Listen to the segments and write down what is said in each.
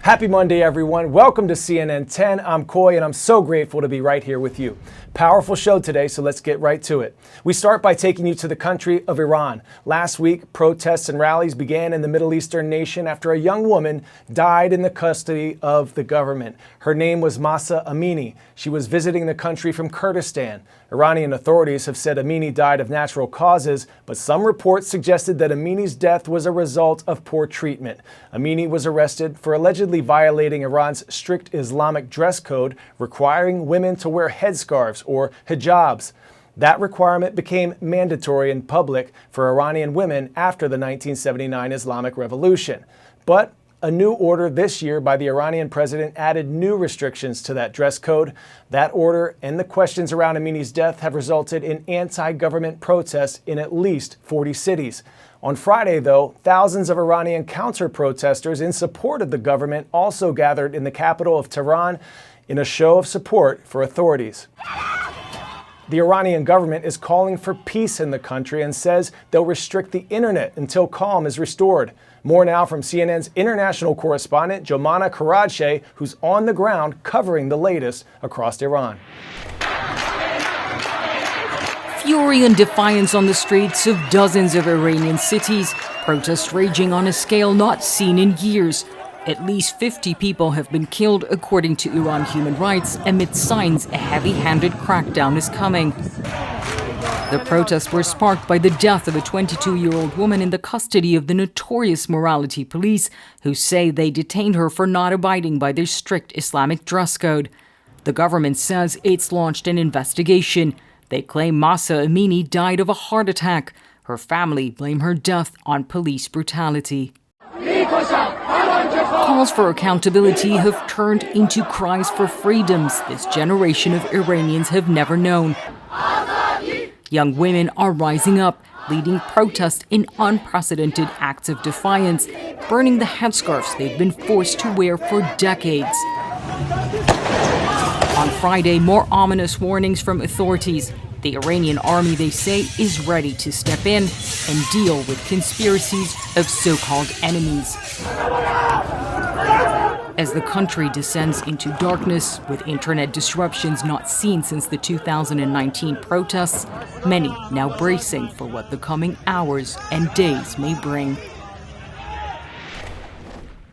Happy Monday, everyone. Welcome to CNN 10. I'm Coy, and I'm so grateful to be right here with you. Powerful show today, so let's get right to it. We start by taking you to the country of Iran. Last week, protests and rallies began in the Middle Eastern nation after a young woman died in the custody of the government. Her name was Mahsa Amini. She was visiting the country from Kurdistan. Iranian authorities have said Amini died of natural causes, but some reports suggested that Amini's death was a result of poor treatment. Amini was arrested for allegedly violating Iran's strict Islamic dress code, requiring women to wear headscarves or hijabs. That requirement became mandatory in public for Iranian women after the 1979 Islamic Revolution. But a new order this year by the Iranian president added new restrictions to that dress code. That order and the questions around Amini's death have resulted in anti-government protests in at least 40 cities. On Friday, though, thousands of Iranian counter-protesters in support of the government also gathered in the capital of Tehran in a show of support for authorities. The Iranian government is calling for peace in the country and says they'll restrict the internet until calm is restored. More now from CNN's international correspondent, Jomana Karadche, who's on the ground covering the latest across Iran. Fury and defiance on the streets of dozens of Iranian cities, protests raging on a scale not seen in years. At least 50 people have been killed, according to Iran Human Rights, amid signs a heavy-handed crackdown is coming. The protests were sparked by the death of a 22-year-old woman in the custody of the notorious morality police, who say they detained her for not abiding by their strict Islamic dress code. The government says it's launched an investigation. They claim Mahsa Amini died of a heart attack. Her family blame her death on police brutality. Calls for accountability have turned into cries for freedoms this generation of Iranians have never known. Young women are rising up, leading protests in unprecedented acts of defiance, burning the headscarves they've been forced to wear for decades. On Friday, more ominous warnings from authorities. The Iranian army, they say, is ready to step in and deal with conspiracies of so-called enemies. As the country descends into darkness, with internet disruptions not seen since the 2019 protests, many now bracing for what the coming hours and days may bring.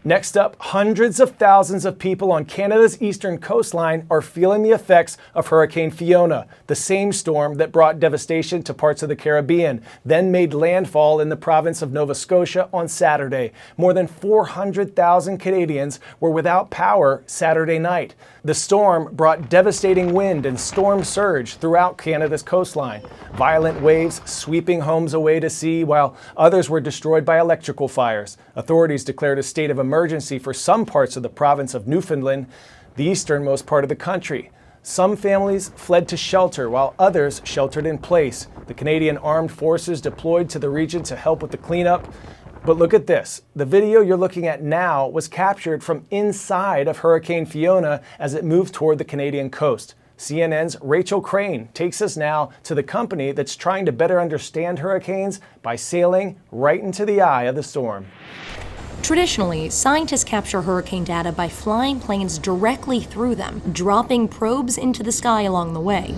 Next up, hundreds of thousands of people on Canada's eastern coastline are feeling the effects of Hurricane Fiona, the same storm that brought devastation to parts of the Caribbean, then made landfall in the province of Nova Scotia on Saturday. More than 400,000 Canadians were without power Saturday night. The storm brought devastating wind and storm surge throughout Canada's coastline. Violent waves sweeping homes away to sea, while others were destroyed by electrical fires. Authorities declared a state of emergency for some parts of the province of Newfoundland, the easternmost part of the country. Some families fled to shelter, while others sheltered in place. The Canadian Armed Forces deployed to the region to help with the cleanup. But look at this. The video you're looking at now was captured from inside of Hurricane Fiona as it moved toward the Canadian coast. CNN's Rachel Crane takes us now to the company that's trying to better understand hurricanes by sailing right into the eye of the storm. Traditionally, scientists capture hurricane data by flying planes directly through them, dropping probes into the sky along the way.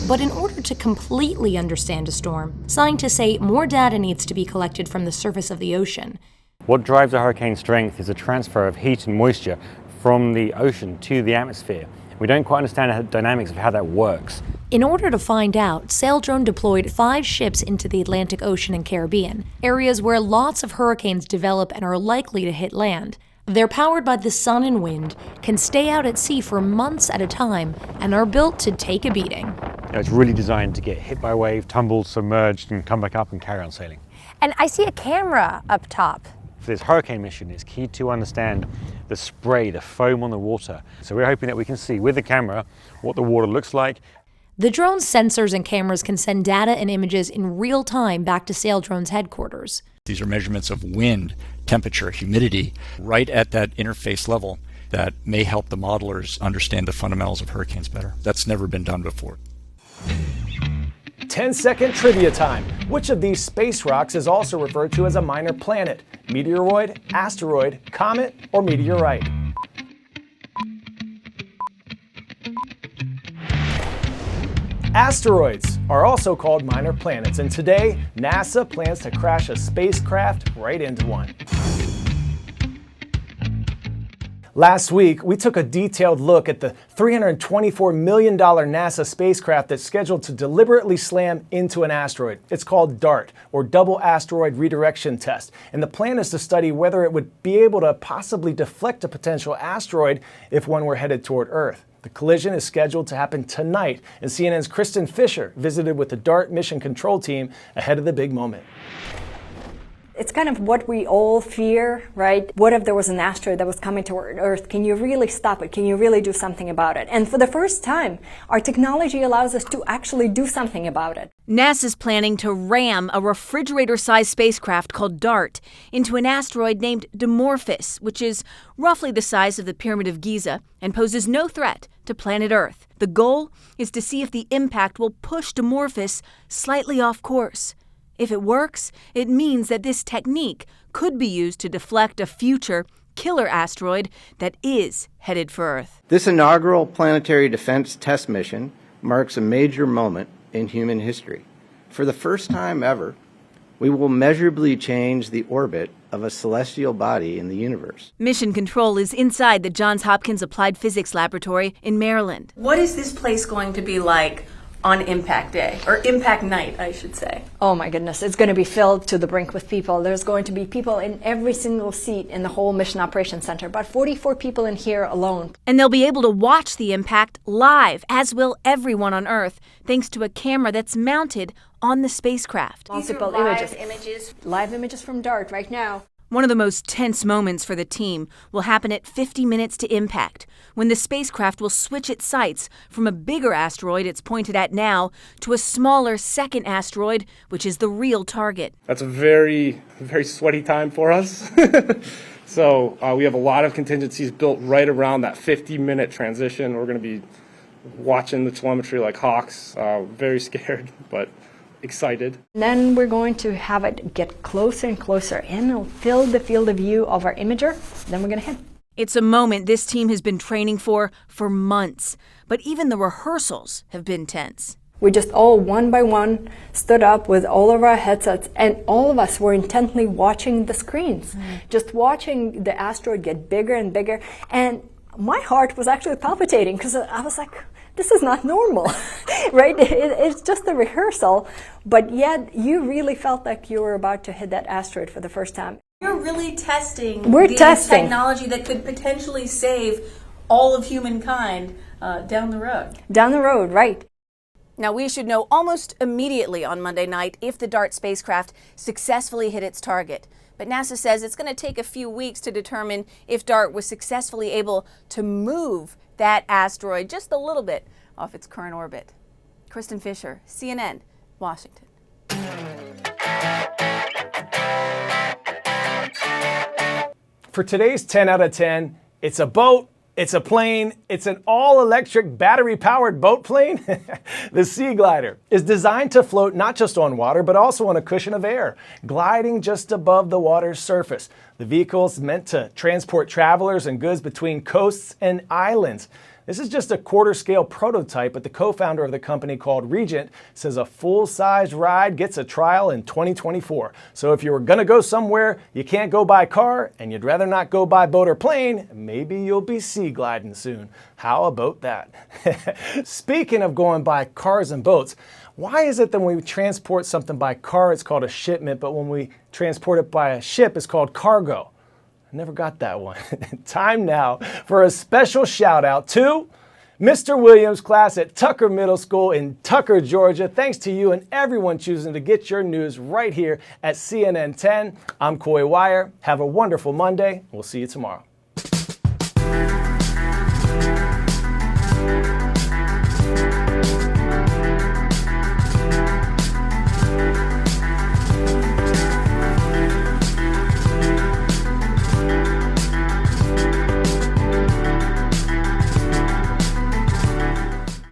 But in order to completely understand a storm, scientists say more data needs to be collected from the surface of the ocean. What drives a hurricane's strength is a transfer of heat and moisture from the ocean to the atmosphere. We don't quite understand the dynamics of how that works. In order to find out, Saildrone deployed 5 ships into the Atlantic Ocean and Caribbean, areas where lots of hurricanes develop and are likely to hit land. They're powered by the sun and wind, can stay out at sea for months at a time, and are built to take a beating. It's really designed to get hit by a wave, tumbled, submerged, and come back up and carry on sailing. And I see a camera up top. For this hurricane mission, it's key to understand the spray, the foam on the water. So we're hoping that we can see with the camera what the water looks like. The drone's sensors and cameras can send data and images in real time back to Saildrone's headquarters. These are measurements of wind, temperature, humidity, right at that interface level that may help the modelers understand the fundamentals of hurricanes better. That's never been done before. 10-second trivia time. Which of these space rocks is also referred to as a minor planet? Meteoroid, asteroid, comet, or meteorite? Asteroids are also called minor planets, and today NASA plans to crash a spacecraft right into one. Last week, we took a detailed look at the $324 million NASA spacecraft that's scheduled to deliberately slam into an asteroid. It's called DART, or Double Asteroid Redirection Test, and the plan is to study whether it would be able to possibly deflect a potential asteroid if one were headed toward Earth. The collision is scheduled to happen tonight, and CNN's Kristen Fisher visited with the DART mission control team ahead of the big moment. It's kind of what we all fear, right? What if there was an asteroid that was coming toward Earth? Can you really stop it? Can you really do something about it? And for the first time, our technology allows us to actually do something about it. NASA's planning to ram a refrigerator-sized spacecraft called DART into an asteroid named Dimorphos, which is roughly the size of the Pyramid of Giza and poses no threat to planet Earth. The goal is to see if the impact will push Dimorphos slightly off course. If it works, it means that this technique could be used to deflect a future killer asteroid that is headed for Earth. This inaugural planetary defense test mission marks a major moment in human history. For the first time ever, we will measurably change the orbit of a celestial body in the universe. Mission control is inside the Johns Hopkins Applied Physics Laboratory in Maryland. What is this place going to be like on impact day, or impact night, I should say? Oh my goodness, it's going to be filled to the brink with people. There's going to be people in every single seat in the whole Mission Operations Center, about 44 people in here alone. And they'll be able to watch the impact live, as will everyone on Earth, thanks to a camera that's mounted on the spacecraft. Multiple images. Live images from DART right now. One of the most tense moments for the team will happen at 50 minutes to impact, when the spacecraft will switch its sights from a bigger asteroid it's pointed at now to a smaller second asteroid, which is the real target. That's a very, very sweaty time for us. So we have a lot of contingencies built right around that 50-minute transition. We're going to be watching the telemetry like hawks, very scared, but excited. Then we're going to have it get closer and closer, and it'll fill the field of view of our imager. Then we're going to hit. It's a moment this team has been training for months, but even the rehearsals have been tense. We just all one by one stood up with all of our headsets, and all of us were intently watching the screens, just watching the asteroid get bigger and bigger. And my heart was actually palpitating because I was like, this is not normal, right? It's just a rehearsal, but yet you really felt like you were about to hit that asteroid for the first time. You're really testing technology that could potentially save all of humankind down the road. Down the road, right. Now, we should know almost immediately on Monday night if the DART spacecraft successfully hit its target. But NASA says it's going to take a few weeks to determine if DART was successfully able to move that asteroid just a little bit off its current orbit. Kristen Fisher, CNN, Washington. For today's 10 out of 10, it's a boat, it's a plane, it's an all-electric battery-powered boat plane. The Sea Glider is designed to float not just on water, but also on a cushion of air, gliding just above the water's surface. The vehicle is meant to transport travelers and goods between coasts and islands. This is just a quarter-scale prototype, but the co-founder of the company, called Regent, says a full-size ride gets a trial in 2024. So if you were going to go somewhere you can't go by car and you'd rather not go by boat or plane, maybe you'll be sea gliding soon. How about that? Speaking of going by cars and boats, why is it that when we transport something by car it's called a shipment, but when we transport it by a ship it's called cargo? I never got that one. Time now for a special shout out to Mr. Williams' class at Tucker Middle School in Tucker, Georgia. Thanks to you and everyone choosing to get your news right here at CNN 10. I'm Coy Wire. Have a wonderful Monday. We'll see you tomorrow.